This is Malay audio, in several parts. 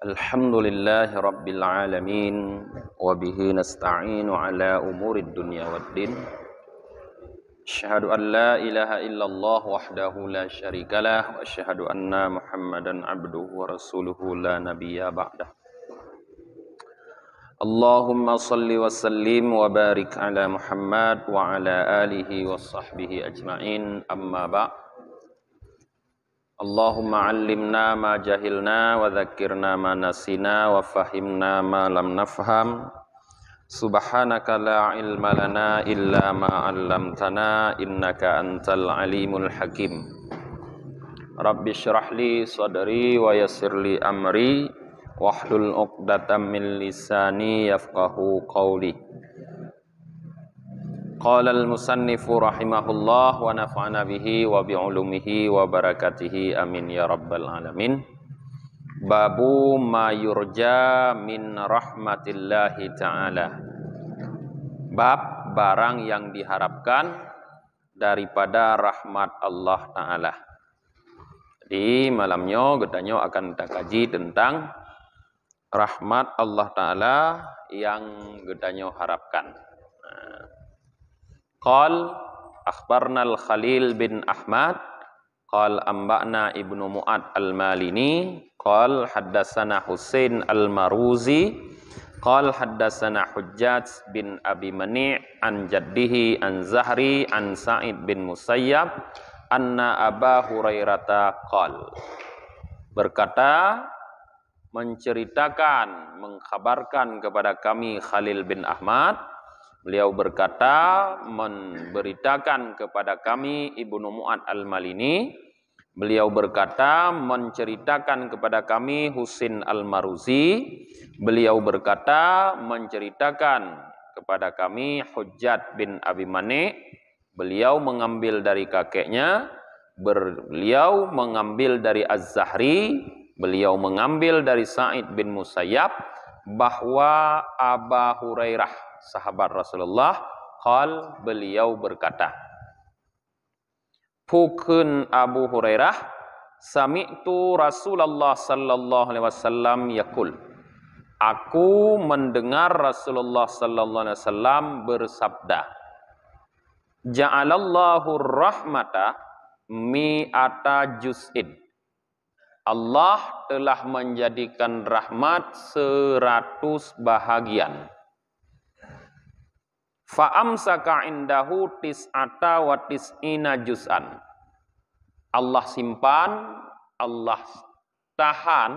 Alhamdulillahi Rabbil Alamin wa bihi nasta'inu ala umurid dunya waddin. Asyhadu an la ilaha illallah wahdahu la syarikalah wa asyhadu anna Muhammadan abduhu wa rasuluhu la nabiyya ba'dah. Allahumma salli wa sallim wa barik ala Muhammad wa ala alihi wa sahbihi ajma'in, amma ba'. Allahumma allimna ma jahilna wa dhakkirna ma nasina wa fahimna ma lam nafham. Subhanaka la ilma lana illa ma 'allamtana innaka antal alimul hakim. Rabbi shrah li sadri wa yassir li amri wahlul 'uqdatam min lisani yafqahu qawli. Qala al-musannifu rahimahullah wa nafa'ana bihi wa bi'ulumihi wa barakatihi amin ya rabbal alamin. Babu ma yurja min rahmatillahi ta'ala. Bab barang yang diharapkan daripada rahmat Allah Ta'ala. Di malamnya gedanyo akan kita kaji tentang rahmat Allah Ta'ala yang gedanyo harapkan. Qal akhbarna al-Khalil bin Ahmad qal amba'na Ibnu Mu'ad al-Malini qal haddatsana Husain al-Maruzi qal haddatsana Hujjaj bin Abi Mani' an jaddihi an Zahri an Sa'id bin Musayyab anna Aba Hurairah qal, berkata, menceritakan, mengkhabarkan kepada kami Khalil bin Ahmad. Beliau berkata, memberitakan kepada kami Ibnu Mu'ad al-Malini. Beliau berkata, menceritakan kepada kami Husain al-Maruzi. Beliau berkata, menceritakan kepada kami Hujjaj bin Abi Mani'. Beliau mengambil dari kakeknya. Beliau mengambil dari Az-Zahri. Beliau mengambil dari Sa'id bin Musayyab bahwa Aba Hurairah, sahabat Rasulullah, qal, beliau berkata, Pukun Abu Hurairah, sami'tu Rasulullah sallallahu alaihi wasallam yaqul, aku mendengar Rasulullah sallallahu alaihi wasallam bersabda, ja'alallahu rahmata mi'ata juz'in. Allah telah menjadikan rahmat 100 bahagian. Fa'amsaka indahu tis'ata wa tis'ina juz'an. Allah simpan, Allah tahan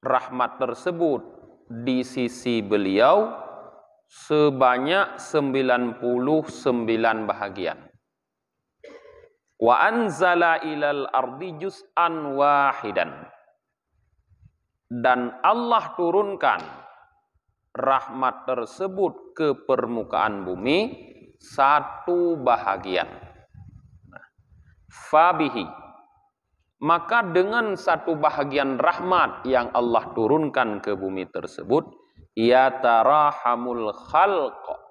rahmat tersebut di sisi beliau sebanyak 99 bahagian. Wa anzala ilal ardi juz'an wahidan. Dan Allah turunkan rahmat tersebut ke permukaan bumi 1 bahagian. Fabihi, maka dengan 1 bahagian rahmat yang Allah turunkan ke bumi tersebut, yatarahamul khalq,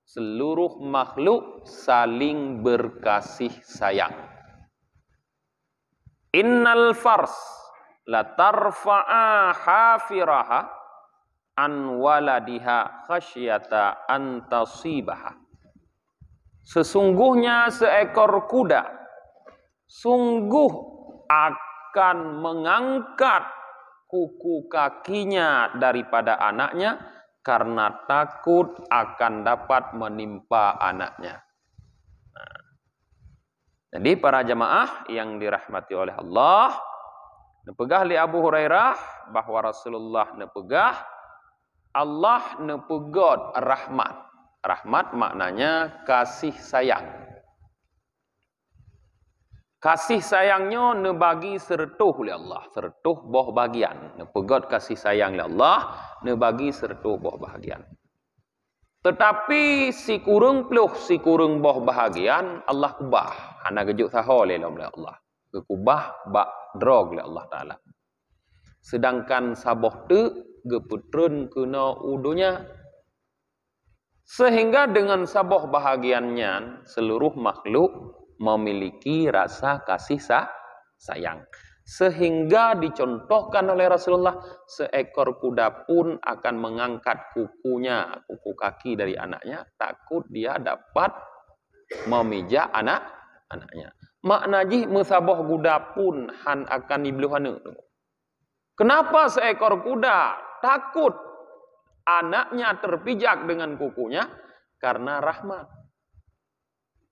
seluruh makhluk saling berkasih sayang. Innal fars la tarfa'a hafiraha an waladiha khasyata an tasibaha. Sesungguhnya seekor kuda sungguh akan mengangkat kuku kakinya daripada anaknya karena takut akan dapat menimpa anaknya. Jadi para jamaah yang dirahmati oleh Allah, nepegah li Abu Hurairah bahwa Rasulullah nepegah Allah nepegod rahmat. Rahmat maknanya kasih sayang. Kasih sayangnya nebagi sertuh oleh Allah. Sertuh boh bagian. Nepegod kasih sayang oleh Allah, nebagi sertuh boh bagian. Tetapi si kurung peluh, si kurung boh bahagian, Allah kubah. Hana gejuk saho oleh Allah. Kekubah bak drog oleh Allah Ta'ala. Sedangkan saboh tu geputrun kena udunya. Sehingga dengan saboh bahagiannya seluruh makhluk memiliki rasa kasih sayang. Sehingga dicontohkan oleh Rasulullah, seekor kuda pun akan mengangkat kukunya, kuku kaki dari anaknya, takut dia dapat memijak anaknya. Makna ji musabah kuda pun han akan dibluhana. Kenapa seekor kuda takut anaknya terpijak dengan kukunya? Karena rahmat.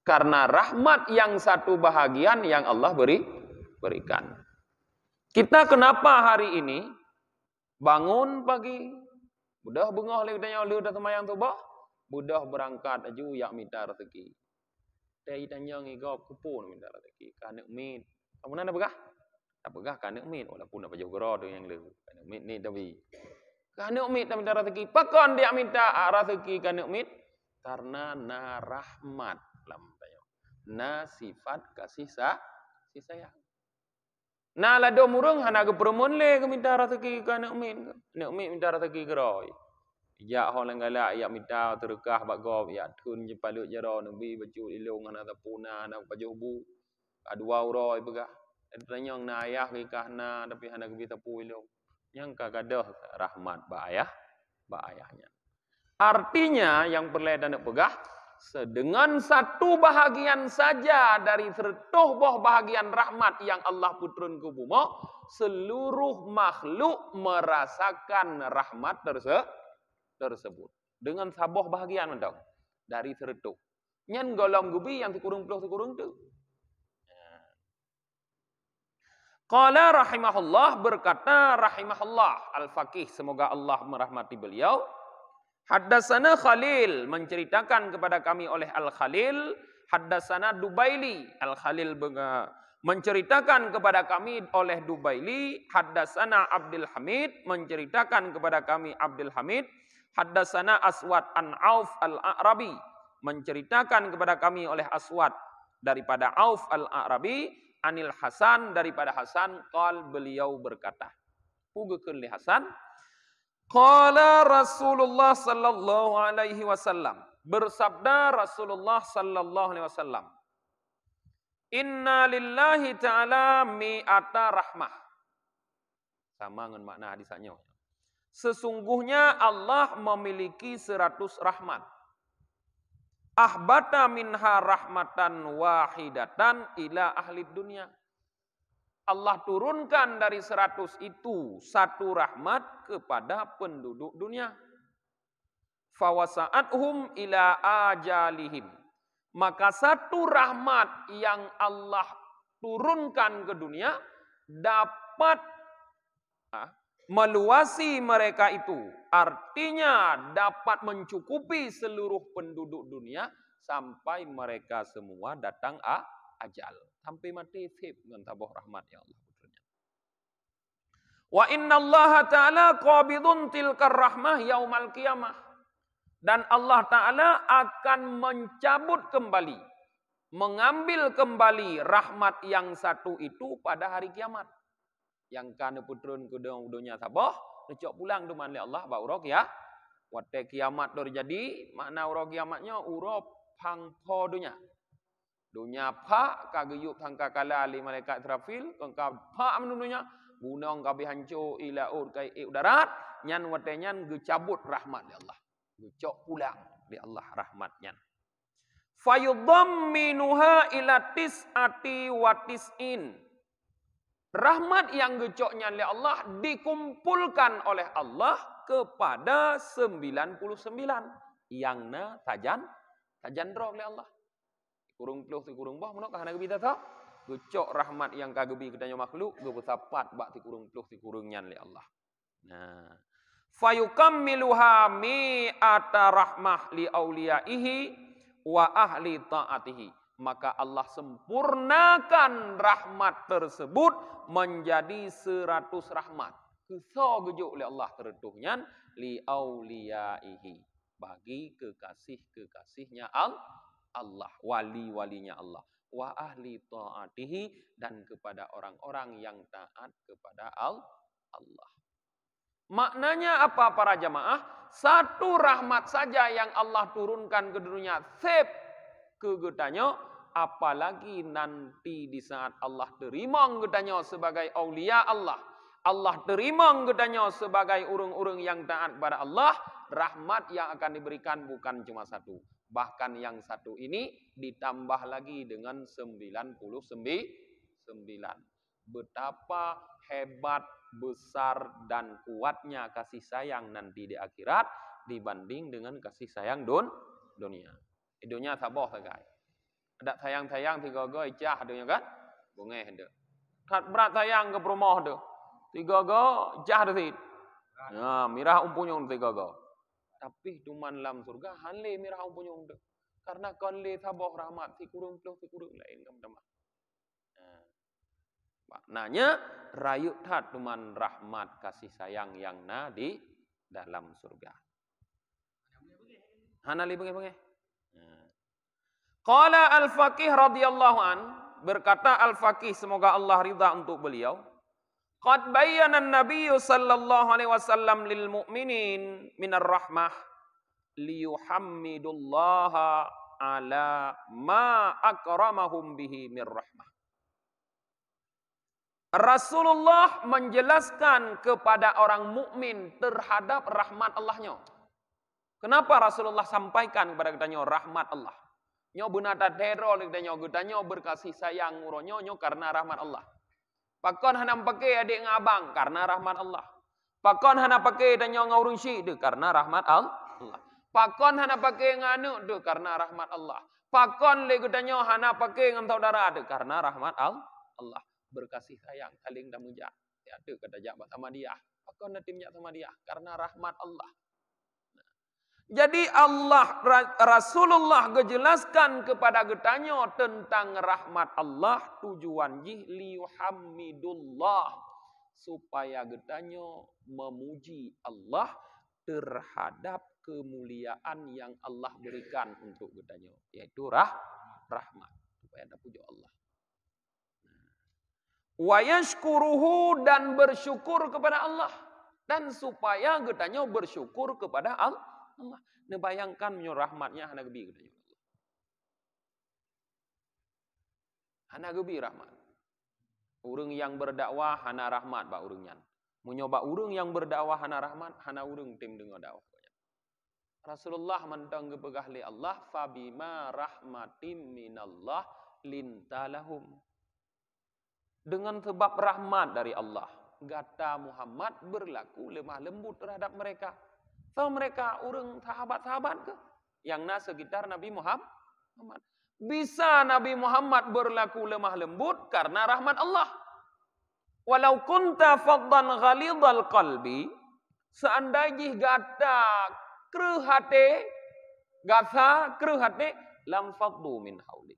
Karena rahmat yang satu bahagian yang Allah berikan. Kita kenapa hari ini bangun pagi, budah bengah leudanya leudah semayang tubah, budah berangkat aju yak minta rezeki. Dai tanya ngigop kupun minta rezeki, kanek mit. Kamu nana begah? Tak begah kanek mit, walaupun apa jauh gero tu yang leu. Kanek mit ni tapi. Kanek mit tak minta rezeki. Pakon dia minta rezeki kanek mit? Karena na rahmat lam tanya. Na sifat kasih sayang. Nah lado murung hana ke perempuan le ke minta rezeki ke nak min minta rezeki geroi. Ya orang gala ya minta terkah bak gob ya tun je palut jaro nabi baju ilung ana tapuna ana baju bu. Adua uroi begah. Tanya na ayah ke kahna tapi hana ke tapu ilung. Yang kagadah rahmat ba ayahnya. Artinya yang perledan nak pegah dengan satu bahagian saja dari sertuh boh bahagian rahmat yang Allah putrun ke bumi, seluruh makhluk merasakan rahmat tersebut. Dengan saboh bahagian mentang dari sertuh. Nyan golong gubi yang tikurung tu. Qala rahimahullah, berkata rahimahullah al-faqih, semoga Allah merahmati beliau. Haddatsana Khalil, menceritakan kepada kami oleh Al-Khalil. Haddatsana Dubaili, Al-Khalil menceritakan kepada kami oleh Dubaili. Haddatsana Abdul Hamid, menceritakan kepada kami Abdul Hamid. Haddatsana Aswad an Auf al-A'rabi, menceritakan kepada kami oleh Aswad daripada Auf al-A'rabi. Anil Hasan, daripada Hasan, qal, beliau berkata. Pugukeun li Hasan. Qala Rasulullah sallallahu alaihi wasallam, bersabda Rasulullah sallallahu alaihi wasallam, inna lillahi ta'ala mi'ata rahmah. Sama dengan makna hadisnya. Sesungguhnya Allah memiliki 100 rahmat. Ahbata minha rahmatan wahidatan ila ahli dunia. Allah turunkan dari 100 itu satu rahmat kepada penduduk dunia. Fawasa'athum ila ajalihim. Maka satu rahmat yang Allah turunkan ke dunia dapat meluasi mereka itu. Artinya dapat mencukupi seluruh penduduk dunia sampai mereka semua datang ajal. Sampai mati fib dengan tabah rahmat ya Allah putranya. Wa inna Allah ta'ala qabidun tilkar rahmah yaumal qiyamah. Dan Allah Ta'ala akan mencabut kembali, mengambil kembali rahmat yang satu itu pada hari kiamat. Yang kana putrun ke dunia tabah, necok pulang duman li Allah ba urok ya. Wate kiamat dor jadi, makna urok kiamatnya urop pangpo dunia. Dunia pak kageyup tangka kala li malaikat Israfil, kengka pak menunya gunung kabi hancur ila ur kai darat, nyan watenyan gecabut rahmat di Allah. Gecok pulang di Allah rahmatnya. Fayudhamminuha ila tis'ati wa tis'in. Rahmat yang gecoknya oleh Allah dikumpulkan oleh Allah kepada 99 yang na tajan roh oleh Allah. Kurung puluh ti kurung bah menok kahana gebi tata. Gecok rahmat yang kagebi kedanya makhluk ge besapat bak ti kurung puluh ti kurung nyan li Allah. Nah, fayukammiluha mi'ata rahmah li auliyaihi wa ahli ta'atihi. Maka Allah sempurnakan rahmat tersebut menjadi 100 rahmat. Kesah gejuk oleh Allah teretuhnya li auliyaihi, bagi kekasih-kekasihnya Allah, wali-walinya Allah, wa ahli ta'atihi, dan kepada orang-orang yang taat kepada Allah. Maknanya apa para jamaah? Satu rahmat saja yang Allah turunkan ke dunia, sep kegetanya apalagi nanti di saat Allah terima gedanya sebagai aulia Allah, Allah terima gedanya sebagai orang-orang yang taat kepada Allah, rahmat yang akan diberikan bukan cuma satu. Bahkan yang satu ini ditambah lagi dengan 99. Betapa hebat, besar, dan kuatnya kasih sayang nanti di akhirat dibanding dengan kasih sayang dunia. Dunia tak boh guys. Ada sayang-sayang tiga go icah dunia kan? Bungeh ada. Kat berat sayang ke rumah tu. Tiga go icah tu sit. Nah, mirah umpunyong tiga go. Tapi tuman lam surga hanle mirah umpunyong tu. Karena konle saboh rahmat si kurung lain teman-teman. Maknanya rayuk tat tuman rahmat kasih sayang yang na di dalam surga. Hanali bengeh-bengeh. Qala al-Faqih radhiyallahu an, berkata al-Faqih semoga Allah ridha untuk beliau, qad bayyana an-nabiy sallallahu alaihi wasallam lil mu'minin minar rahmah liyuhammidullaha ala ma akramahum bihi mir rahmah. Rasulullah menjelaskan kepada orang mukmin terhadap rahmat Allahnya. Kenapa Rasulullah sampaikan kepada kita rahmat Allah? Nyo bunata tero likdanyo gudanyo berkasih sayang uronyo nyo karena rahmat Allah. Pakon hanam pakai adik ngabang karena rahmat Allah. Pakon hana pakai danyo ngaurung syik de karena rahmat Allah. Pakon hana pakai nganu de karena rahmat Allah. Pakon le gudanyo hana pakai ngam saudara de karena rahmat Allah. Berkasih sayang saling damuja. Ya de kata jabat sama dia. Pakon natimnya sama dia karena rahmat Allah. Jadi Rasulullah menjelaskan kepada getanyo tentang rahmat Allah tujuan jih liyuhammidullah supaya getanyo memuji Allah terhadap kemuliaan yang Allah berikan untuk getanyo, yaitu rahmat supaya ada puji Allah. Wa yashkuruhu dan bersyukur kepada Allah dan supaya getanyo bersyukur kepada Allah. Nebayangkan rahmatnya hana gebi katanya Allah. Hana gebi rahmat. Urang yang berdakwah hana rahmat ba urangnya. Menyoba urang yang berdakwah hana rahmat, hana urang tim dengar dakwah. Rasulullah mentang gepegah li Allah fabima rahmatim minallah lintalahum. Dengan sebab rahmat dari Allah, kata Muhammad berlaku lemah lembut terhadap mereka. So mereka orang sahabat-sahabat ke? Yang na sekitar Nabi Muhammad. Bisa Nabi Muhammad berlaku lemah lembut karena rahmat Allah. Walau kunta faddan ghalidhal qalbi, seandainya gata kreuh hate, lam faddu min hauli.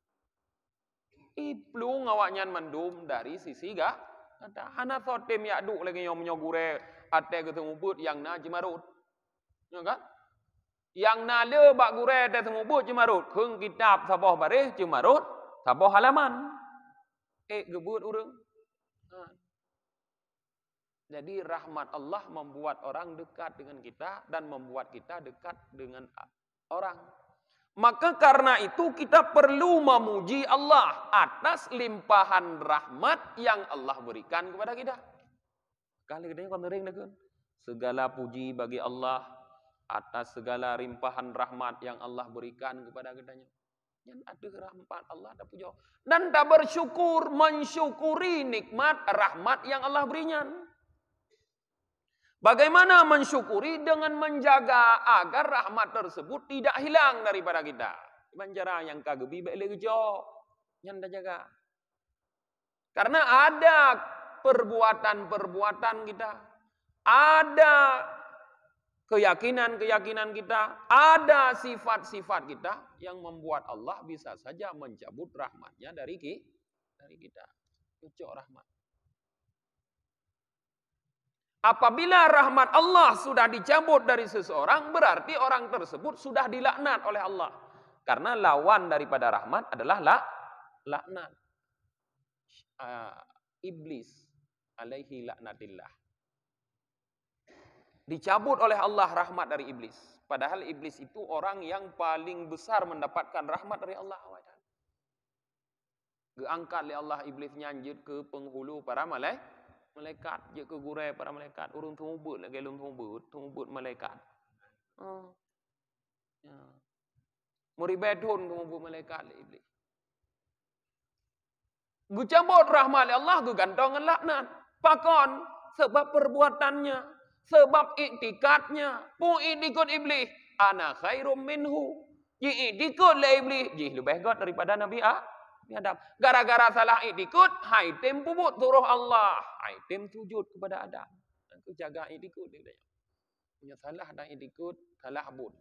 Iplu ngawanyan mendum dari sisi kata hana sotem yadu lagi yang menyogure ate ketemu but yang na jimarut. Ya kan? Yang nale bak gure ate semubut jimarut, keung kitab saboh bareh jimarut, saboh halaman. Gebut urang. Jadi rahmat Allah membuat orang dekat dengan kita dan membuat kita dekat dengan orang. Maka karena itu kita perlu memuji Allah atas limpahan rahmat yang Allah berikan kepada kita. Kali gedenya kontering dekeun. Segala puji bagi Allah atas segala limpahan rahmat yang Allah berikan kepada gedanya. Yang ada rahmat Allah ada puji. Dan tak bersyukur mensyukuri nikmat rahmat yang Allah berinya. Bagaimana mensyukuri? Dengan menjaga agar rahmat tersebut tidak hilang daripada kita. Menjara yang kagebi baik legejo. Yang dah jaga. Karena ada perbuatan-perbuatan kita. Ada keyakinan-keyakinan kita. Ada sifat-sifat kita yang membuat Allah bisa saja mencabut rahmatnya dari kita. Ucok rahmat. Apabila rahmat Allah sudah dicabut dari seseorang, berarti orang tersebut sudah dilaknat oleh Allah. Karena lawan daripada rahmat adalah laknat. Iblis alaihi laknatillah. Dicabut oleh Allah rahmat dari iblis. Padahal iblis itu orang yang paling besar mendapatkan rahmat dari Allah. Geangkat oleh Allah iblis nyanjut ke penghulu para malaikat. Je ke gurai para malaikat. Urung tumbut lagi lung tumbut malaikat. Ya. Muribedun tumbut malaikat oleh iblis. Gu cabut rahmat Allah, gu gantong laknat. Pakon sebab perbuatannya, sebab iktikadnya, pu ikut iblis. Ana khairum minhu. Ji ikut le iblis, ji lebih god daripada Nabi Adam. Gara-gara salah ikut, haitim puput suruh Allah. Haitim sujud kepada Adam. Aku jaga ikut dia. Punya salah dan ikut, salah bud.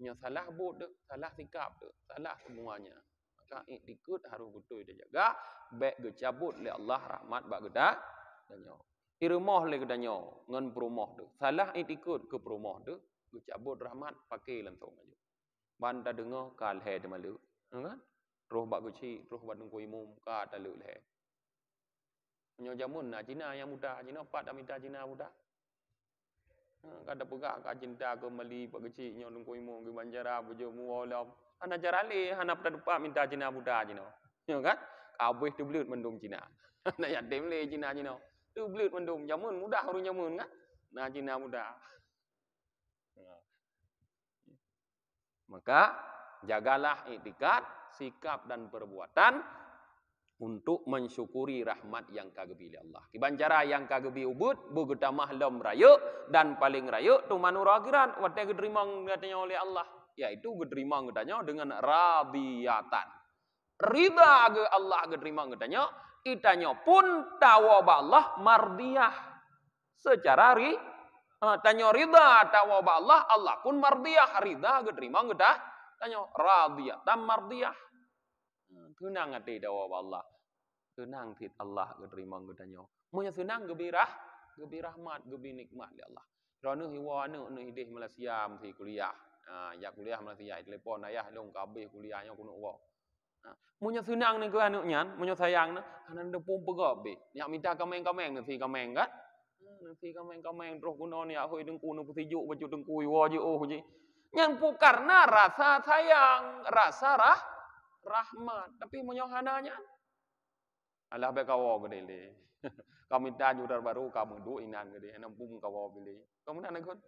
Punya salah bud, salah sikap, salah semuanya. Maka ikut harus betul dia jaga. Baik ge cabut le Allah rahmat bak gedak danyo. Irmoh le gedanyo ngan perumoh tu. Salah ikut ke perumoh tu, ge cabut rahmat pakai lantong aja. Banda dengar kal he de malu. Kan? Roh bak guci, roh bak dengku imum ka talu le. Menyo jamun na Cina yang muda, Cina pak dah minta Cina muda. Kada pegak ka cinta ke mali bak guci nyo dengku imum ge banjara bojo muolam. Ana jarale hanap dah depak minta Cina muda Cina. Yo kan? Kabeh tu belut mendung Cina. Nak yatim le Cina. Tu belut mendung jamun mudah urang jamun kan? Nah Cina muda. Maka jagalah iktikad, sikap dan perbuatan untuk mensyukuri rahmat yang kagebi Allah. Kibancara yang kagebi ubud, bugeta mahlum raya dan paling raya tu manura akhirat wate gedrimang katanya oleh Allah, yaitu gedrimang katanya dengan radiyatan. Ridha ke Allah gedrimang katanya, itanya pun tawaba Allah mardiyah. Secara tanya ridha tawaba Allah, Allah pun mardiyah, ridha gedrimang gedah tanya radiyatan mardiyah. Tenang hati tawaba Allah. Tenang tit Allah gedrimang gedanya. Monya senang gebirah, gebi rahmat, gebi nikmat li Allah. Rono hiwa anu hidih Malaysia mesti kuliah. Ya kuliah Malaysia telepon ayah long kabeh kuliahnya kuno wa. Monya senang ni ke anu nyan, monya sayang na, anan de pum pegabe. Nyak minta kameng-kameng nanti kameng kan? Nanti kameng-kameng terus kuno ni aku dengku nu putijuk baju dengku wa je oh je. Yang pu karena rasa sayang, rasa rahmat, tapi monya hananya alah be kawo gede le. Kami minta judar baru kamu du inan gede, enam pum kawo beli. Kamu nak kun?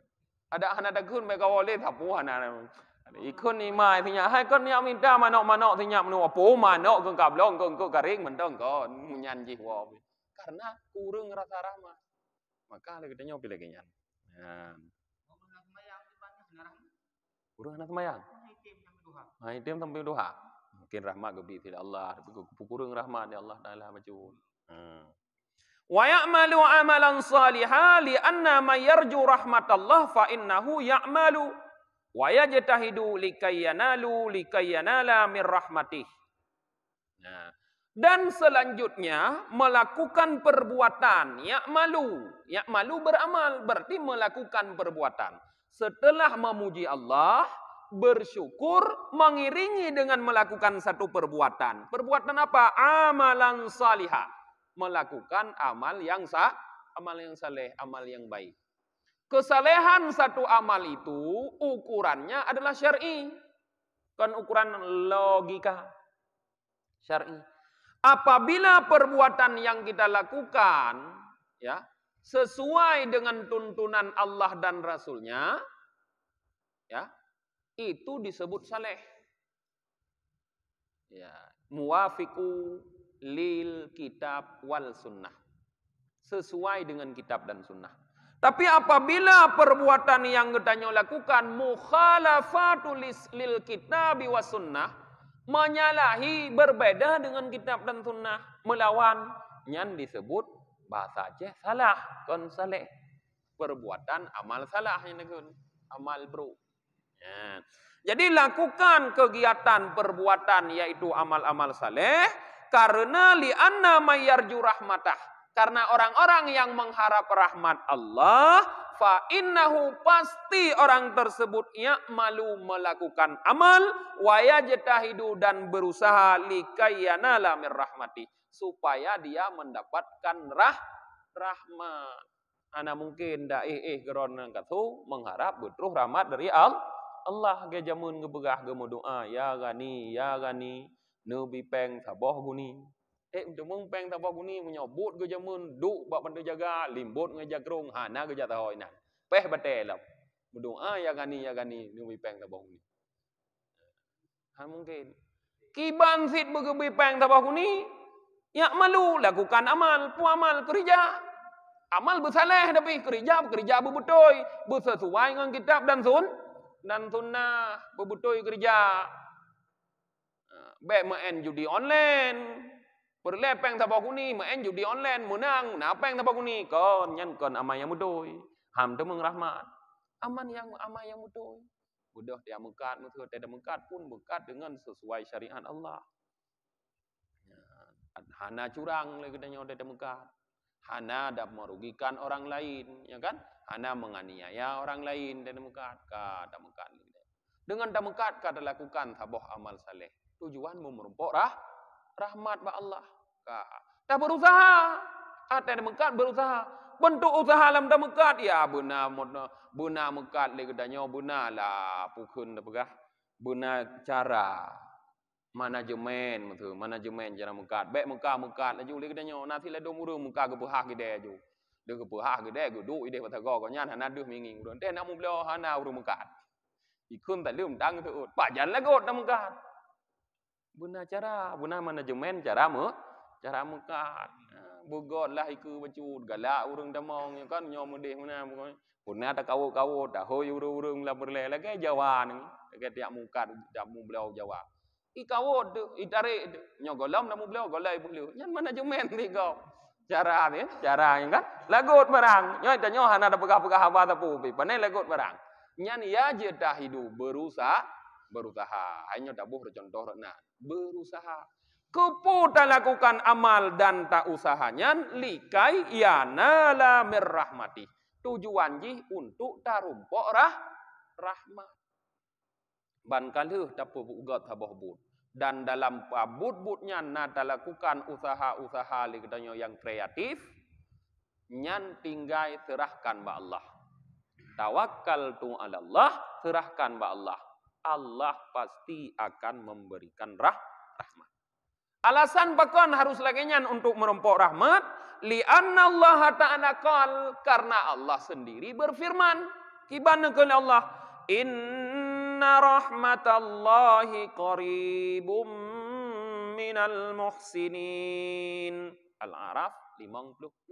Ada anak dagun be kawo le thapu anak. Ikun ni mai thinya hai kon yang minta manok-manok thinya menu apo manok ke kablong ke garing mendong kon munyan ji wo. Karena kurang rasa rahmat. Maka le gedenya pilih kenyan. Nah. Kurang anak semayang. Hai tim sampai duha. Mungkin rahmat gebi tidak Allah, kurang rahmat ya Allah Taala macul. Wa ya'malu amalan salihan li anna may yarju rahmatallah fa innahu ya'malu wa yajtahidu likayyanala min rahmatih. Nah, dan selanjutnya melakukan perbuatan ya'malu beramal berarti melakukan perbuatan. Setelah memuji Allah, bersyukur mengiringi dengan melakukan satu perbuatan. Perbuatan apa? Amalan salihah. Melakukan amal yang saleh, amal yang baik. Kesalehan satu amal itu ukurannya adalah syar'i. Kan ukuran logika syar'i. Apabila perbuatan yang kita lakukan ya sesuai dengan tuntunan Allah dan Rasulnya, ya itu disebut saleh. Ya, muwafiqu lil kitab wal sunnah. Sesuai dengan kitab dan sunnah. Tapi apabila perbuatan yang kita lakukan mukhalafatul lil kitab was sunnah, menyalahi berbeda dengan kitab dan sunnah, melawan, yang disebut bahasa je salah, kon saleh. Perbuatan amal salah yang nakun, amal bro. Ya. Jadi lakukan kegiatan perbuatan yaitu amal-amal saleh karena li'anna may yarju rahmatah. Karena orang-orang yang mengharap rahmat Allah, fa innahu pasti orang tersebut ya'malu melakukan amal wa yajtahidu dan berusaha likayyanala min rahmati supaya dia mendapatkan rahmat. Ana mungkin dak geron nang katu mengharap betul rahmat dari Allah ge jamun gebegah ge doa ya gani nu bipeng saboh guni Untuk mung peng tabak kuni menyobot ke jamun duk bak bantu jaga limbot ngeja krong hana ke jata hoi nan. Peh batelam. Mudung ya gani ni peng tabak kuni. Mungkin. Kiban sit begebi peng tabak kuni. Ya malu lakukan amal, pu amal kerja. Amal bersaleh tapi kerja berbutoi, bersesuai dengan kitab dan sunnah berbutoi kerja. Baik main judi online. Perlepeng tabak kuni, main judi online, menang, napeng tabak kuni. Kon, nyan kon amal yang mudoi. Ham tu mengrahmat. Aman yang mudoi. Mudah dia mengkat, tidak mengkat pun mengkat dengan sesuai syariat Allah. Hana curang lagi katanya tidak mengkat. Hana dah merugikan orang lain, ya kan? Hana menganiaya orang lain tidak mengkat. Tidak mengkat. Dengan tak mengkat, kada lakukan tabuh amal saleh. Tujuanmu merumpok rahmat ba Allah. Dah berusaha. Tak mengkat berusaha. Bentuk usaha lam dah mengkat. Ya benar mengkat lagi katanya. Benar lah. Pukun dah pegah. Benar cara. Manajemen cara mengkat. Baik mengkat laju lagi katanya. Nanti lah dong urung mengkat ke pehak gede ju. Dia ke pehak gede duduk ide patagok kanyan hana duh minging urang. Teh nak mu beliau hana urung mengkat. Ikun tak lum dang tu. Pak jan lah got dah mengkat. Benar cara, benar manajemen cara mengkat. Bugot lah iku bacut galak urang damong kan nyom medeh mana pokoknya. Punah tak kawut dah hoi urung lah berle lagi Jawa ni. Lagi tiap mengkat dak mu beliau Jawa. Ikawot tu, itarik tu. Nyogolam namu beliau golai beliau. Yang manajemen ni kau. Cara ni, cara ni kan. Lagut barang. Nyoy tanyo hana ada pegah-pegah apa tapu. Panai lagut barang. Nyan ya je dah hidup berusaha. Hanya dabuh contoh nak. Berusaha. Kepu tak lakukan amal dan tak usahanya. Likai yana la mirrahmati. Tujuan jih untuk tarumpok rahmat. Ban kaluh dapat ugat habah bud. Dan dalam pabut-budnya nata lakukan usaha-usaha likadanya yang kreatif. Nyan tinggai serahkan ba Allah. Tawakkal tu ala Allah. Serahkan ba Allah. Allah pasti akan memberikan rahmat. Alasan pakon harus lagi nyan untuk merompok rahmat. Lianna Allah ta'ala qal. Karena Allah sendiri berfirman. Kibana ke Allah. Inna rahmatallahi qaribum minal muhsinin. Al-A'raf 56.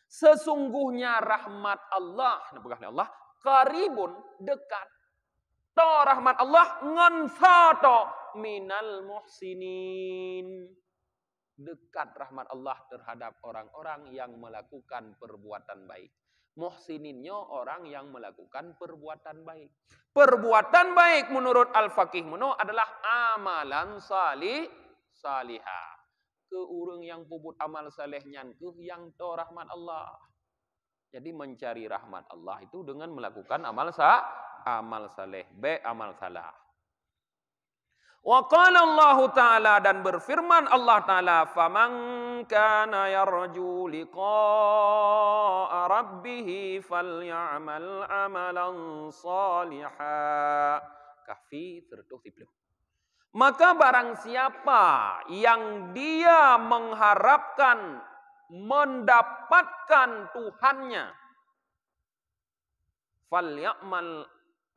Sesungguhnya rahmat Allah, Allah qaribun dekat. To rahmat Allah ngansato minal muhsinin. Dekat rahmat Allah terhadap orang-orang yang melakukan perbuatan baik. Muhsininnya orang yang melakukan perbuatan baik. Perbuatan baik menurut Al-Faqih Muno adalah amalan salihah. Ke urang yang puput amal salehnya ke yang to rahmat Allah. Jadi mencari rahmat Allah itu dengan melakukan amal saleh, amal salah. Wa qala Allah Ta'ala dan berfirman Allah Ta'ala faman kana yarju liqa'a rabbih faly'amal amalan salihan. Kahfi 30. Maka barang siapa yang dia mengharapkan mendapatkan Tuhannya, faly'amal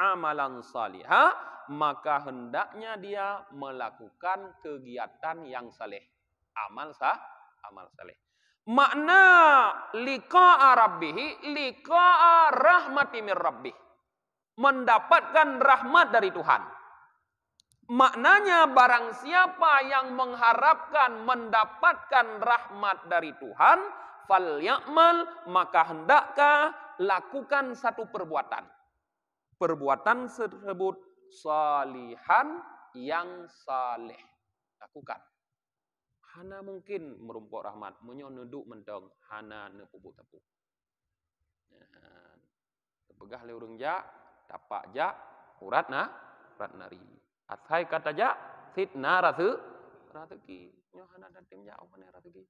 amalan salihah, maka hendaknya dia melakukan kegiatan yang saleh. Amal saleh. Makna liqa'a rabbih, liqa'a rahmati mir rabbih. Mendapatkan rahmat dari Tuhan. Maknanya barang siapa yang mengharapkan mendapatkan rahmat dari Tuhan, faly'amal, maka hendakkah lakukan satu perbuatan. Perbuatan tersebut salihan yang saleh. Lakukan. Hana mungkin merumpok rahmat. Menyo nuduk mentong. Hana nepupuk-tepuk. Pegah le urang ja. Tapak ja. Urat nari. Athai kata ja. Fitna rateki. Nyo hana dan tim ja. Opane rateki.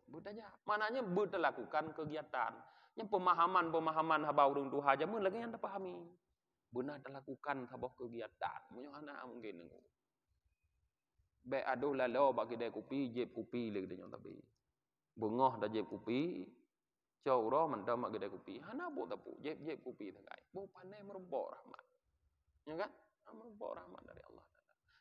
Buta ja. Mananya buta lakukan kegiatan. Yang pemahaman haba urang Tuhan aja mun lagi yang pahami. Benar lakukan sebuah kegiatan. Munyo anak mungkin. Be aduh lalo bagi kedai kopi, jeb kopi le kedai tapi. Bengah dah jeb kopi, cau roh mentah mak kedai kopi. Hana bu tapu, jeb kopi takai. Bu pandai merumpok rahmat. Ya kan? Merumpok rahmat dari Allah.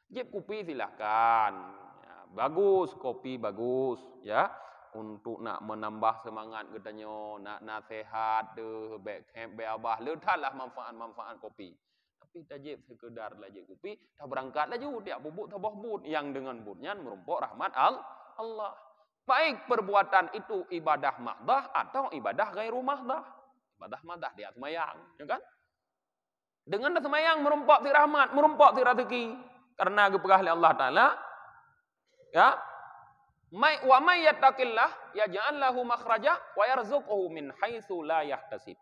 Jeb kopi silahkan. Ya, bagus kopi bagus, ya. Untuk nak menambah semangat katanya, nak nasihat de, be abah le lah manfaat kopi. Tapi tajib sekedar lajib kopi, dah berangkat laju dia bubuk tabah bud yang dengan budnya merumpok rahmat Allah. Baik perbuatan itu ibadah mahdah atau ibadah gairu mahdah. Ibadah mahdah dia semayang, ya kan? Dengan semayang merumpok ti rahmat, merumpok ti rezeki. Karena gepegah oleh Allah Taala, ya. Wa may yattaqillah yaj'al lahu makhraja wa yarzuqhu min haitsu la yahtasib.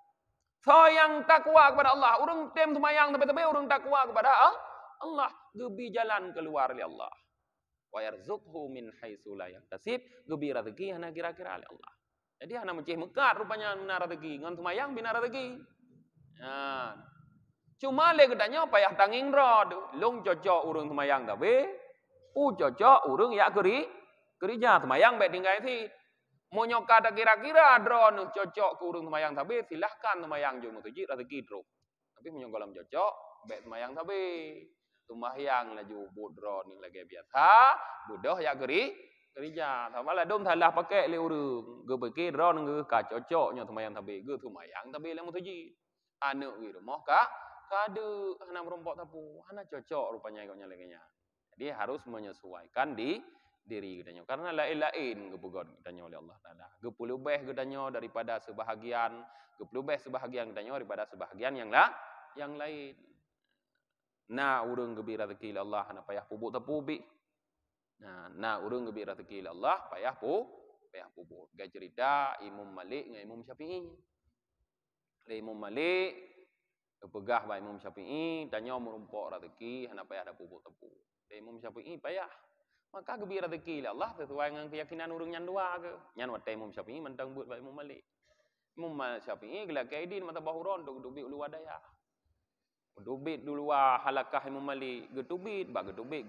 So yang takwa kepada Allah, urang tem semayang tapi urang takwa kepada Allah, gebi jalan keluar oleh Allah. Wa yarzuqhu min haitsu la yahtasib, gebi rezeki hana kira-kira oleh Allah. Jadi hana mencih mekat rupanya benar rezeki, ngan semayang bina rezeki. Ya. Cuma le katanya payah tanging rod, long cocok urang semayang tapi cocok urang ya kerja semayang baik tinggal si. Mau nyokada kira-kira drone cocok ke urang semayang tapi silahkan semayang jo mutuji rezeki drone. Tapi menyogolam cocok baik semayang tapi semayang laju buat drone yang lagi biasa, budoh ya kerja. Sama lah dom salah pakai le urang, ge pakai drone ge ka cocoknya semayang tapi ge semayang tapi le mutuji. Anu gitu moh kade hana merompok tapu, hana cocok rupanya ikutnya lagi-nya. Jadi harus menyesuaikan diri katanya. Karena lain-lain kebugon katanya oleh Allah Taala. Gepuluh lebih katanya daripada sebahagian, gepuluh lebih sebahagian katanya daripada sebahagian yang lain. Nah, urang gebi rezeki Allah hana payah pubuk tepu bi. Nah, urang gebi rezeki Allah payah pubuk. Gai cerita Imam Malik dengan Imam Syafi'i. Imam Malik pegah ba Imam Syafi'i tanya merumpok rezeki hana payah ada pubuk tepu. Imam Syafi'i payah. Maka gebi rezeki oleh Allah sesuai dengan keyakinan urang nyan dua ke. Nyan watai Imam Syafi'i mentang buat ba Imam Malik. Imam Syafi'i gelak kaidin mata bahuron duk dubit ulu wadaya. Dubit dulu halakah Imam Malik, getubit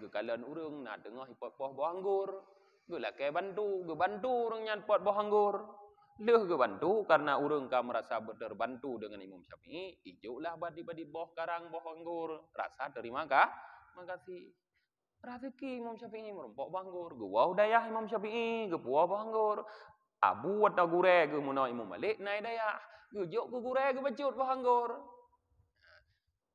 ge kalan urang nak tengah ipot poh buah anggur. Gelak kai bantu urang nyan pot buah anggur. Leh ge bantu karena urang ka merasa terbantu dengan Imam Syafi'i, ijolah badi-badi boh karang boh anggur. Rasa terima makasih. Rezeki Imam Syafi'i merompok banggur, gua dayah Imam Syafi'i, gepuah banggur. Abu wata gure ge muno Imam Malik nai dayah, gejuk ge gure ge becut banggur.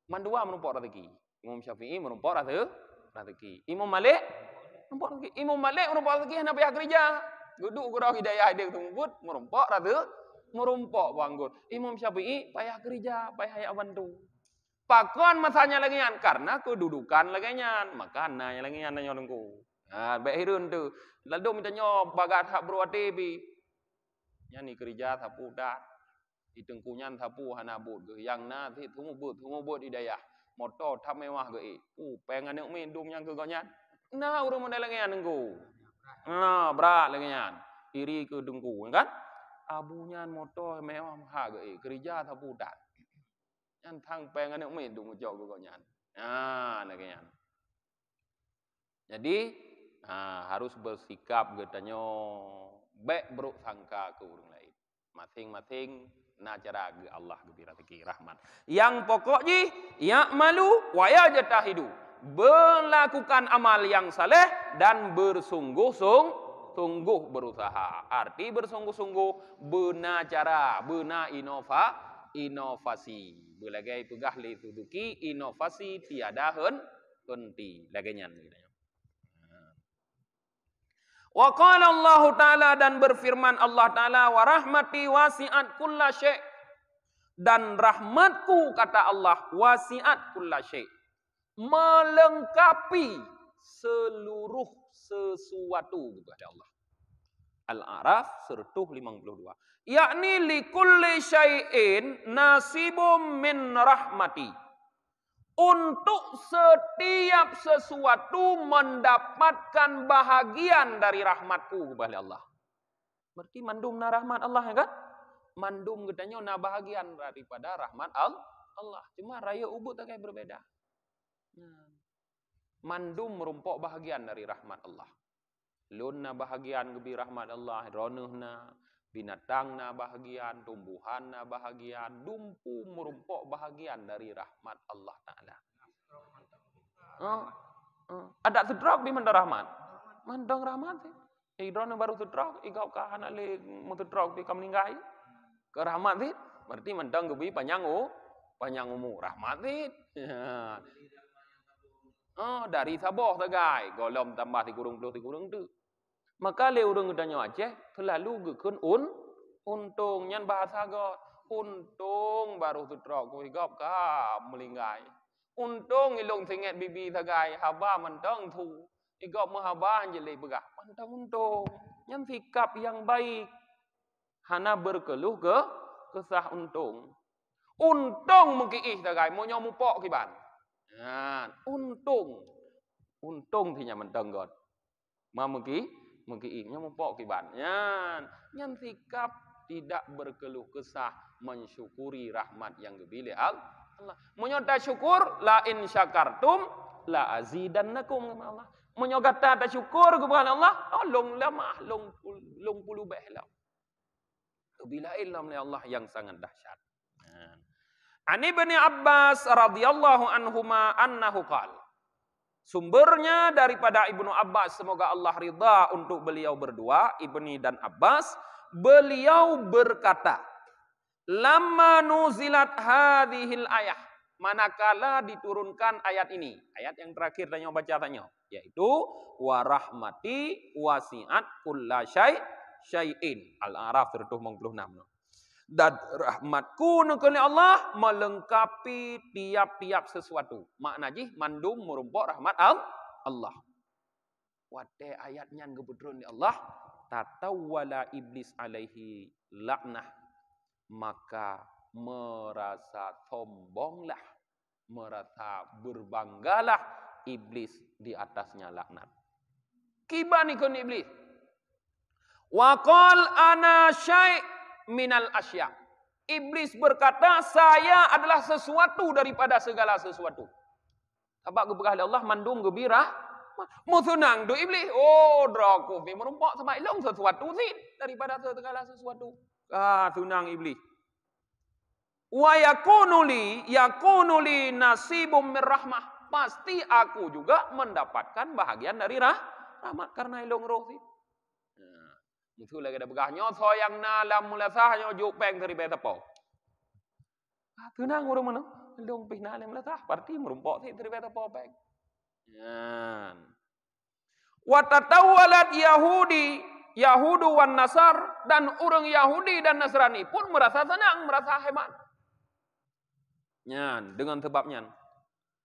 Mandua merompok rezeki. Imam Syafi'i merompok rezeki. Imam Malik merompok rezeki. Imam Malik merompok rezeki hana payah kerja. Duduk gurau hidayah dia tumbut merompok banggur. Imam Syafi'i payah kerja, payah ya bantu. Pakon masanya lagi nyan karena kedudukan lagi nyan, maka nanya lagi nyan nanya lengku. Nah, baik hirun tu. Lalu minta nyo bagat hak berwati bi. Nyani kerja sapu dah. Ditengkunyan sapu hana bud ge. Yang na ti tumu bud hidayah. Motor tak mewah ge. Pengen nek minum yang ke nyan. Nah, urang modal lagi nyan lengku. Nah, berat lagi nyan. Iri ke dengku kan? Abunya motor mewah mahal ge. Kerja sapu dah. Yang thang pengen nek minum jauh ke nyan. Nah, lagi nyan. Jadi harus bersikap katanya baik buruk sangka ke orang lain. Masing-masing nak cara ke Allah gebi rezeki rahmat. Yang pokoknya ya'malu wa yajtahidu. Melakukan amal yang saleh dan bersungguh-sungguh berusaha. Arti bersungguh-sungguh benar cara, benar inovasi. Belagai pegah li tuduki inovasi tiada henti. Laganya gitu. Wa qala Allah Ta'ala dan berfirman Allah Ta'ala wa rahmati wasi'at kulla syai' dan rahmatku kata Allah wasi'at kulla syai' melengkapi seluruh sesuatu kepada Allah. Al-A'raf 152. Yakni likulli syai'in nasibum min rahmati. Untuk setiap sesuatu mendapatkan bahagian dari rahmatku kepada Allah. Berarti mandum na rahmat Allah ya kan? Mandum katanya na bahagian daripada rahmat Allah. Cuma raya ubud tak kayak berbeda. Mandum merumpok bahagian dari rahmat Allah. Lunna bahagian gebi rahmat Allah, ronuhna, binatangna bahagian, tumbuhanna bahagian, dumpu merumpok bahagian dari rahmat Allah Ta'ala. Ada sedrok di mandang rahmat. Mandang rahmat sih. Idrona baru sedrok, igau ka anak le mau sedrok di kamlinggai. Ke rahmat sih. Berarti mandang gebi panjang umur rahmat sih. Dari saboh tagai, golom tambah 30 tu. Maka le urang gedanyo Aceh selalu gekun untung nyan bahasa God. Untung baru sedrok ko igau ka melinggai. Untung ilung singet bibi tagai haba mentang tu. Igau mahaba jeli begah. Mantang untung. Yang sikap yang baik. Hana berkeluh kesah untung. Untung mengkiih tagai. Mau nyomupok kiban. Untung. Untung thinya mentang God. Ma mengkiih nyomupok kiban. Yang sikap tidak berkeluh kesah. Mensyukuri rahmat yang gebili Allah. Menyota syukur la in syakartum la azidannakum Allah. Menyogata ta syukur kepada Allah, long lamah long puluh behlam. Bila ilmu Allah yang sangat dahsyat. Ani Ibnu Abbas radhiyallahu anhuma annahu qala. Sumbernya daripada Ibnu Abbas, semoga Allah ridha untuk beliau berdua, Ibni dan Abbas, beliau berkata, "Lamma nuzilat hadhil ayah." Manakala diturunkan ayat ini, ayat yang terakhir tanya baca tanya, yaitu wa rahmati wasi'at kulla syai'in. Al-A'raf 126. Dan rahmatku nukuli Allah melengkapi tiap-tiap sesuatu. Makna jih mandum merumpok rahmat Allah. Wate ayatnya kebetulan di Allah, tatawwala iblis alaihi laknah, maka merasa sombonglah, merasa berbanggalah iblis di atasnya laknat. Kibanikun iblis. Wa qal ana syai' minal asya. Iblis berkata, saya adalah sesuatu daripada segala sesuatu. Sebab gebegah Allah mandum gebirah. Musunang do iblis. Oh, draku fi merumpok sama ilong sesuatu sih daripada segala sesuatu. Tunang iblis. Wa yakunu li nasibum min rahmah. Pasti aku juga mendapatkan bahagian dari rahmat karena ilung roh sih. Itu lagi ada begahnya soyang na lam mulasah nyo juk peng dari betapo. Tunang urang mana? Ilung pihna lam mulasah parti merumpok sih dari betapo peng. Wa tatawwalat Yahudu wan Nasar, dan orang Yahudi dan Nasrani pun merasa senang, merasa hebat. Dengan sebabnya.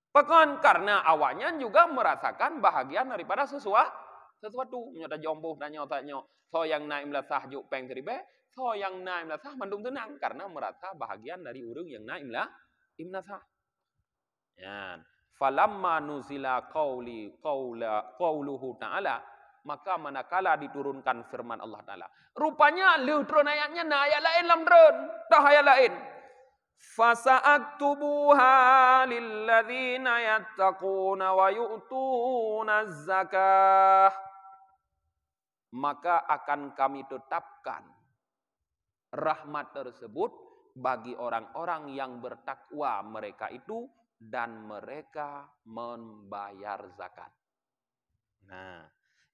Bahkan karena awalnya juga merasakan bahagian daripada sesuatu. Nyata jomboh dan nyatanya. So yang naim lasah juk peng seribe. So yang naim lasah mandung tenang. Karena merasa bahagian dari urung yang naim lasah. Falamma nuzila qauluhu ta'ala. Maka manakala diturunkan firman Allah Ta'ala. Rupanya leutron ayatnya na ayat lain lam dron. Dah ayat lain. Fasa'aktubuha lilladzina yattaquna wa yu'tuna zakah. Maka akan kami tetapkan rahmat tersebut bagi orang-orang yang bertakwa mereka itu dan mereka membayar zakat.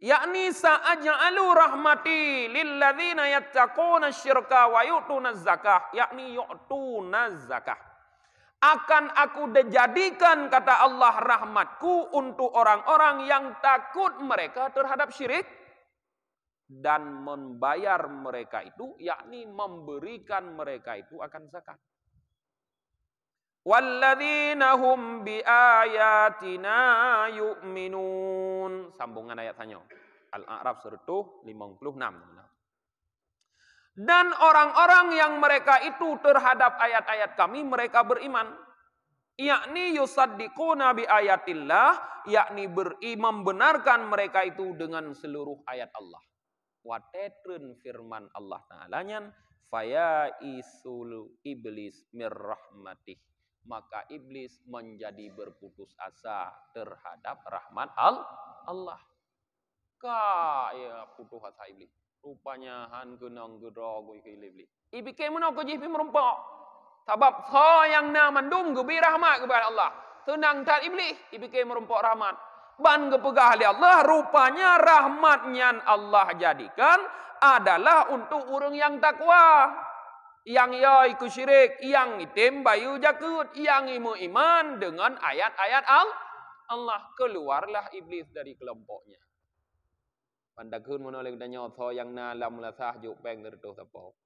Yakni sa'aj'alu rahmati lilladzina yattaquna syirka wa yu'tuna zakah, yakni yu'tuna zakah. Akan aku jadikan, kata Allah, rahmatku untuk orang-orang yang takut mereka terhadap syirik dan membayar mereka itu, yakni memberikan mereka itu akan zakat. Walladzina hum biayatina yu'minun. Sambungan ayatnya. Al-A'raf 156. Dan orang-orang yang mereka itu terhadap ayat-ayat kami mereka beriman. Yakni yusaddiquna bi ayatillah, yakni membenarkan mereka itu dengan seluruh ayat Allah. Watetun firman Allah Ta'ala nyan faya isul iblis mir rahmatih. maka iblis menjadi berputus asa terhadap rahmat Allah. Ya putus asa iblis. Rupanya han kenang gedro goi ke iblis. Ibike meno ko jipi merumpok. Sebab so yang na mandum gebi rahmat kepada Allah. Tenang tak iblis, ibike merumpok rahmat. Ban kepegah oleh Allah, rupanya rahmatnya Allah jadikan adalah untuk orang yang takwa. Yang ia ikut syirik, yang itim bayu jakut, yang iman dengan ayat-ayat Allah. Keluarlah iblis dari kelompoknya. Pandakun menolak danya so yang na lam lasah juk peng tertuh tapo.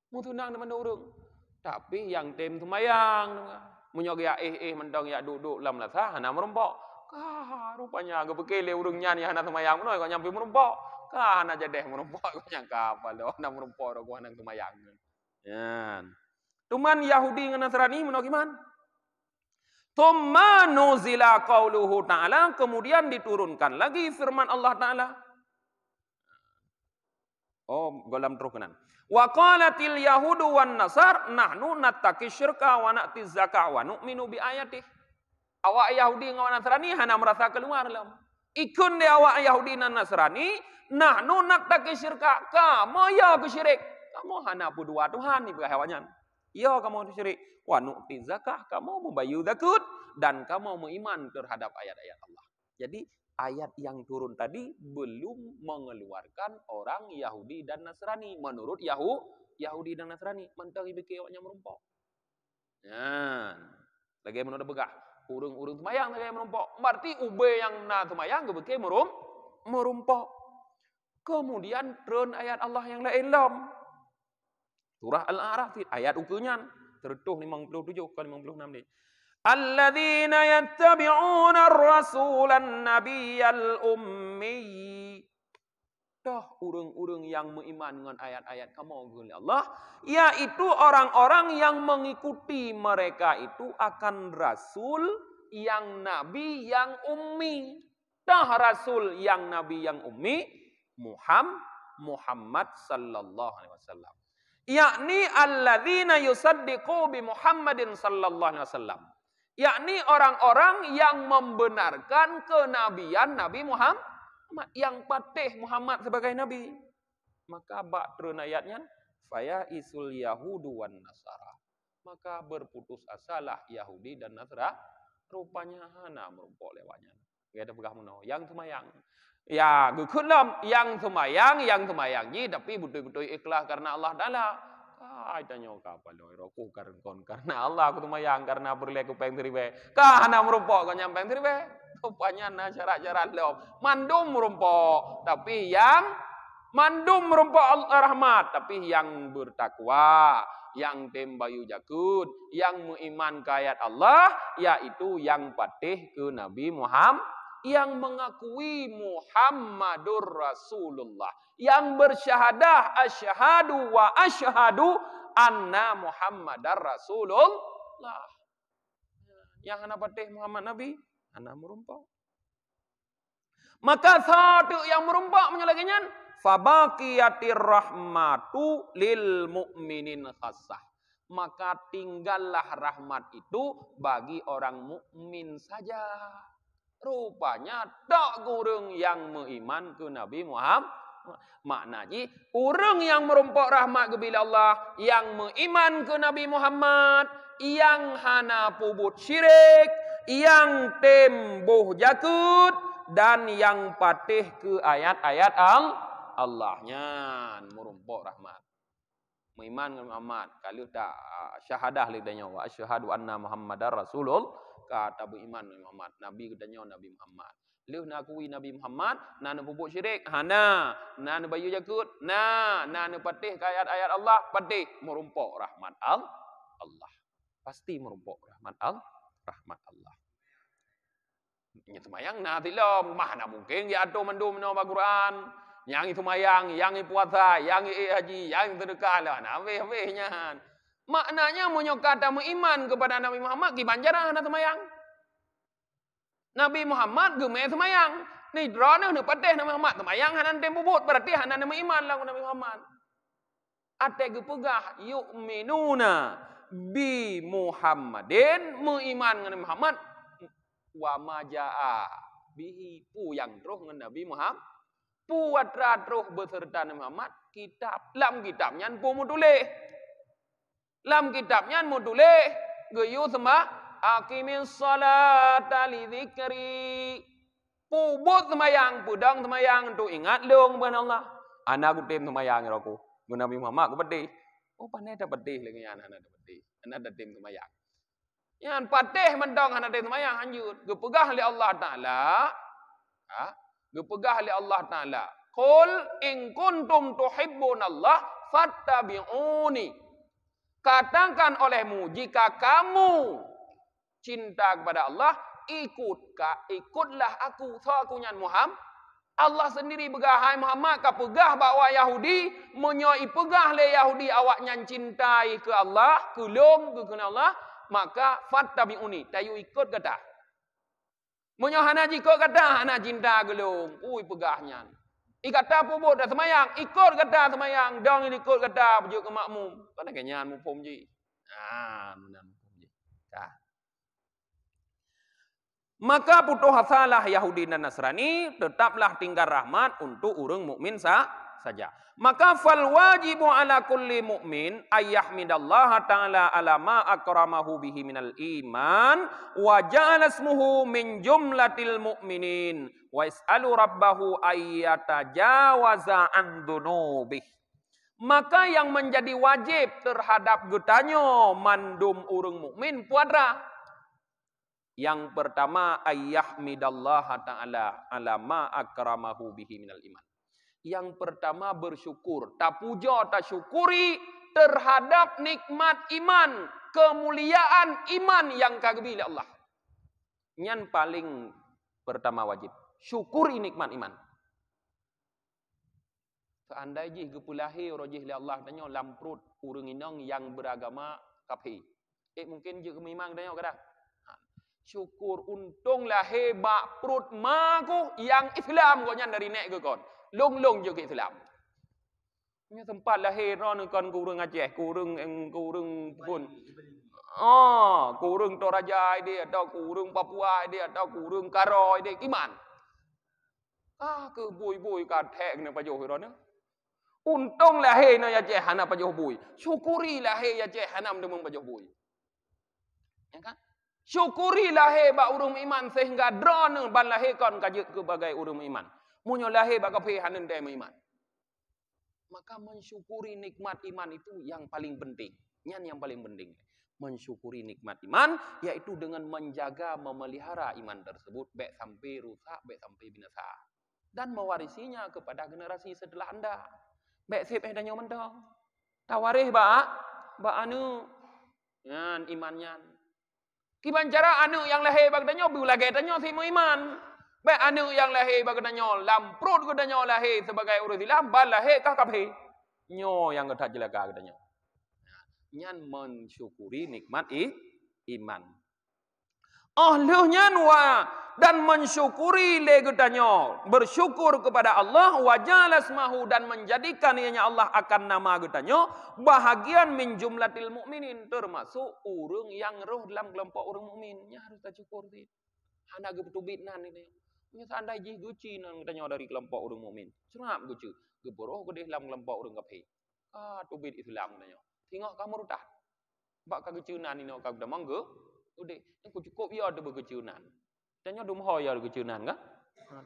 Mutunang teman urung. Tapi yang tem semayang, munyok ya mendong ya duduk lam lasah hana merumpok. Rupanya kepekele urungnya ni hana semayang menoi kok nyampe merumpok. Hana jadeh merumpok kok nyangka apa lo hana merumpok kok hana semayang. Ya. Tuman Yahudi dengan Nasrani menolak iman. Thumma nuzila qauluhu ta'ala, kemudian diturunkan lagi firman Allah Ta'ala. Oh, golam terukanan. Wa qalatil yahudu wan nasar nahnu nattaqi syirka wa na'ti zakah wa nu'minu bi ayatih. Awak Yahudi dengan Nasrani hana merasa keluar lam. Ikun dia awak Yahudi dan Nasrani, nahnu nattaqi syirka. Kamu ya kesyirik. Kamu hana dua Tuhan ni hewannya. Ya kamu syirik. Wa nu'ti zakah, kamu membayu zakat dan kamu beriman terhadap ayat-ayat Allah. Jadi ayat yang turun tadi belum mengeluarkan orang Yahudi dan Nasrani. Menurut Yahudi dan Nasrani, mentari beki awaknya merumpok. Ya, lagi menurut begah. Urung-urung semayang lagi merumpok. Berarti ube yang na semayang beki merumpok. Kemudian turun ayat Allah yang lain lam. Surah Al-A'raf ayat ukunya tertuh 57 ke 56 ni. Alladzina yattabi'una ar-rasulan nabiyyal ummi. Urang-urang yang beriman dengan ayat-ayat kamu oleh Allah, yaitu orang-orang yang mengikuti mereka itu akan rasul yang nabi yang ummi. Rasul yang nabi yang ummi Muhammad sallallahu alaihi wasallam. Yakni alladzina yusaddiqu bi Muhammadin sallallahu alaihi wasallam. Yakni orang-orang yang membenarkan kenabian Nabi Muhammad, yang patih Muhammad sebagai nabi. Maka bak turun ayatnya, faya isul yahudu wan nasara. Maka berputus asalah Yahudi dan Nasrani. Rupanya hana merumpok lewatnya. Kita pegah muno yang semayang. Ya, gukulam yang semayang ni tapi betul-betul ikhlas karena Allah Taala. Tanya apa lo? Roku karena Allah aku semayang karena berlek aku peng teribe. Hana merumpok kau nyampe teribe. Rupanya na syarat-syarat lo. Mandum merumpok, tapi yang mandum merumpok rahmat, tapi yang bertakwa, yang tembayu jakut, yang beriman ke ayat Allah, yaitu yang patih ke Nabi Muhammad, yang mengakui Muhammadur Rasulullah, yang bersyahadah asyhadu wa asyhadu anna Muhammadar Rasulullah. Yang hana patih Muhammad Nabi, hana merumpok. Maka satu yang merumpok menyalaginya, fabaqiyatir rahmatu lil mu'minin khassah. Maka tinggallah rahmat itu bagi orang mukmin saja. Rupanya tak orang yang beriman ke Nabi Muhammad. Maknanya orang yang merumpok rahmat kepada Allah, yang beriman ke Nabi Muhammad, yang hana pubut syirik, yang tembuh jakut, dan yang patih ke ayat-ayat Allahnya merumpok rahmat. Beriman ke Muhammad, kalau tak syahadah lidahnya wa asyhadu anna Muhammadar Rasulullah, kata beriman Muhammad, Nabi katanya Nabi Muhammad. Leuh nak akui Nabi Muhammad, nak pupuk syirik, hana, nak bayu jakut, nak patih ke ayat-ayat Allah, patih merumpok rahmat Allah. Pasti merumpok rahmat Allah. Nya semayang na tilom, mana mungkin ya ado mendum no Al-Quran. Yang itu semayang, yang itu puasa, yang itu haji, yang itu sedekah lah. Nah, weh-wehnya. Maknanya menyokata beriman kepada Nabi Muhammad, kibanjarah na semayang. Nabi Muhammad gemeh semayang. Ni drone ni patih Nabi Muhammad semayang hanan tempubut, berarti hanan beriman lah Nabi Muhammad. Ate gepegah yu'minuna bi Muhammadin mengiman dengan Muhammad wa majaa bihi pu yang terus dengan Nabi Muhammad pu atra terus beserta Nabi Muhammad kitab lam kitabnya pu mu tulis lam kitabnya mu tulis geyu sembah aqimis salata li dzikri pubut semayang pudang semayang untuk ingat leung kepada Allah anak aku tim semayang aku Nabi Muhammad aku pedih oh pandai dah pedih lagi anak dah pedih anak dah tim semayang yang patih mendong anak tim semayang lanjut gepegah oleh Allah Taala gepegah oleh Allah Taala qul in kuntum tuhibbunallah fattabi'uni katakan olehmu jika kamu cinta kepada Allah ikutlah aku so aku nyan Muhammad Allah sendiri begah hai Muhammad ka pegah bawa Yahudi menyoi pegah le Yahudi awak nyan cintai ke Allah ke lom ke Allah maka fattabi'uni tayu ikut kata menyo hana jikot kata hana cinta ke lom ui pegahnya ikata pubut dah semayang ikut kata semayang dong ikut kata pujuk ke makmum pada kenyan mu pom ji munan pom ji maka putus asalah Yahudi dan Nasrani tetaplah tinggal rahmat untuk orang mukmin saja. Maka fal wajibu ala kulli mukmin ayyahmidallaha ta'ala ala ma akramahu bihi minal iman wa ja'ala ismuhu min jumlatil mu'minin wa is'alu rabbahu ayyatajawaza an dzunubih. Maka yang menjadi wajib terhadap getanyo mandum orang mukmin puadra. Yang pertama ayyahmidallaha ta'ala ala ma akramahu bihi minal iman. Yang pertama bersyukur, tak puja, tak syukuri terhadap nikmat iman, kemuliaan iman yang kagemi oleh Allah. Yang paling pertama wajib, syukuri nikmat iman. Seandainya gepulahi rojih oleh Allah tanya lamprut urang inong yang beragama kafir. Mungkin je kemimang tanya kada. Syukur untung lah hebat perut maku yang Islam kau nyan dari nek ke kon. Long je ke Islam. Punya tempat lahir ron kon kurang Aceh, kurang pun. Kurang Toraja dia atau kurang Papua dia atau kurang Karo dia iman. Ke bui ka thek ne pajoh ron. Untung lahir no Aceh hana pajoh bui. Syukuri lahir Aceh hana mendemung pajoh bui. Ya kan? Syukuri lahir bak urung iman sehingga drone ban lahir kon kajut ke bagai urung iman. Munyo lahir bak kafe hanen dem iman. Maka mensyukuri nikmat iman itu yang paling penting. Yang paling penting. Mensyukuri nikmat iman yaitu dengan menjaga memelihara iman tersebut baik sampai rusak, baik sampai binasa dan mewarisinya kepada generasi setelah Anda. Baik sip danyo mendong. Tawarih ba anu yan imannya. Kiban cara anu yang lahir bagdanyo bulage danyo si iman. Baik anu yang lahir bagdanyo lamprut gedanyo lahir sebagai urus Islam bal lahir kah kafir. Nyo yang gedak jelaka gedanyo. Nyan mensyukuri nikmat iman. Ahluhnya dan mensyukuri legetanyo, bersyukur kepada Allah wajalas mahu dan menjadikan ianya Allah akan nama getanyo bahagian min jumlatil mukminin termasuk urang yang roh dalam kelompok orang mukminnya harus syukur sih. Hana gebetubit nan ini. Punya seandai ji guci nan getanyo dari kelompok orang mukmin. Serap guci, geboroh gede dalam kelompok orang kafir. Tubit Islam getanyo. Tengok kamu rutah. Bak kagecunan ini kau dah mangga. Udah, aku cukup ya ada berkecunan. Tanya dum ho ya berkecunan kan?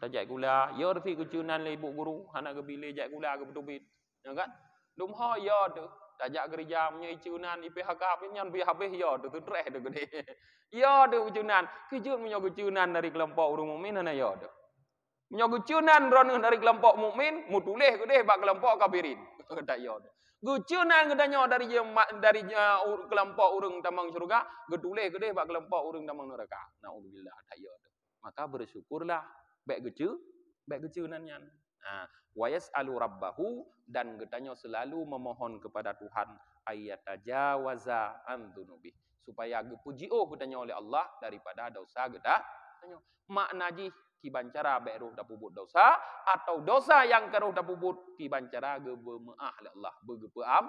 Tak jai gula, ya refi kecunan le ibu guru, anak ke bile jai gula ke betubit. Ya kan? Dum ho ya tu. Tak jak gereja punya kecunan ipe hakap nyan bi habis ya tu dreh tu gede. Ya tu kecunan. Kejut punya kecunan dari kelompok orang mukmin ana ya tu. Punya kecunan ron dari kelompok mukmin, mutuleh gede bak kelompok kafirin. Tak ya tu. Gucunan gedanyo dari kelompok urang tamang surga, gedule gede bak kelompok urang tamang neraka. Naudzubillah tak ya. Maka bersyukurlah baik gecunannya. Wa yas'alu rabbahu dan gedanyo selalu memohon kepada Tuhan ayyatajawaza an dzunubi supaya gepujio gedanyo oleh Allah daripada dosa gedanyo. Makna ji kibancara baik roh dapubut dosa atau dosa yang keroh dapubut kibancara gebemaah oleh Allah begepeam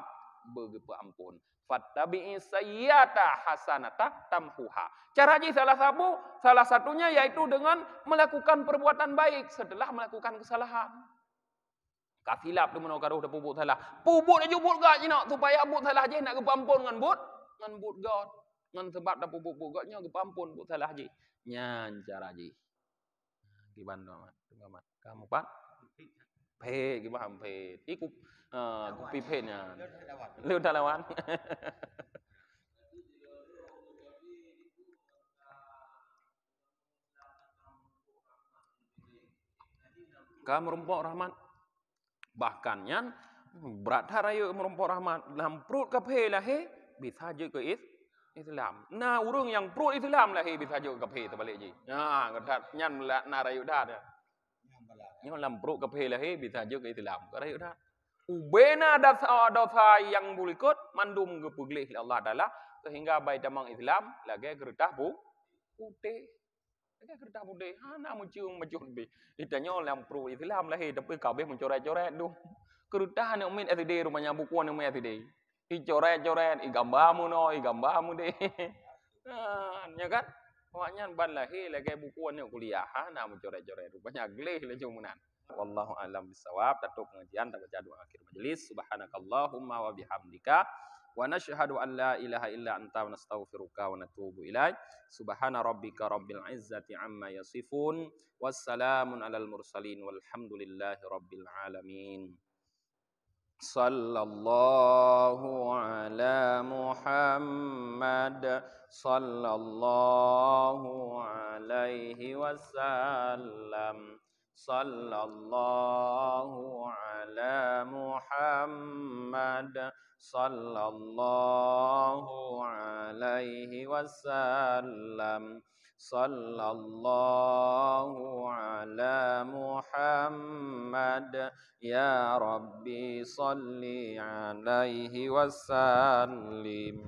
bagi ampun. Fattabi'i sayyata hasanata tamhuha. Cara haji salah satunya yaitu dengan melakukan perbuatan baik setelah melakukan kesalahan. Kafilap tu mana karuh dah pubuk salah. Pubuk dah jubut gak nak supaya abut salah je nak ke ampun ngan but God. Ngan sebab dah pubuk godnya ke ampun but salah je. Nyan cara je. Giban amat. Kamu pak? Pe gimana pe? Ikut kupi pe-nya. Leu dah lawan. Kamu merompok rahmat. Bahkan nyan berat raya merompok rahmat dalam perut ke pe lah he bisa je ke Islam. Nah urang yang perut Islam lah he bisa je ke pe terbalik je. Nah kedat nyan na rayu dah dah. Nyan dalam perut ke pe lah he bisa je ke Islam. Ke rayu dah. Ubena dosa yang bulikut mandum ke puglih Allah Taala sehingga baik damang Islam lagi gertah putih. Lagi gertah putih. Ana mucium be. Itanya dalam perut Islam lah he tapi kabeh mencoret-coret tu. Kerudahan yang umin everyday rumahnya bukuan yang umin everyday. Icoret-coret, igambamu no, igambamu deh. Ya kan? Makanya ban lahir lagi bukuan yang kuliah, nah mencoret-coret. Rupanya geleh lah cumunan. Wallahu a'lam bishawab. Tutup pengajian tak baca doa akhir majelis. Subhanakallahumma wa bihamdika wa nashhadu an la ilaha illa anta wa nastaghfiruka wa natubu ilaik. Subhana rabbika rabbil izzati amma yasifun. Wassalamun alal mursalin walhamdulillahi rabbil alamin. Sallallahu ala Muhammad sallallahu alaihi wasallam. Sallallahu ala Muhammad sallallahu alaihi wasallam. Sallallahu ala Muhammad ya Rabbi salli alaihi wasallim.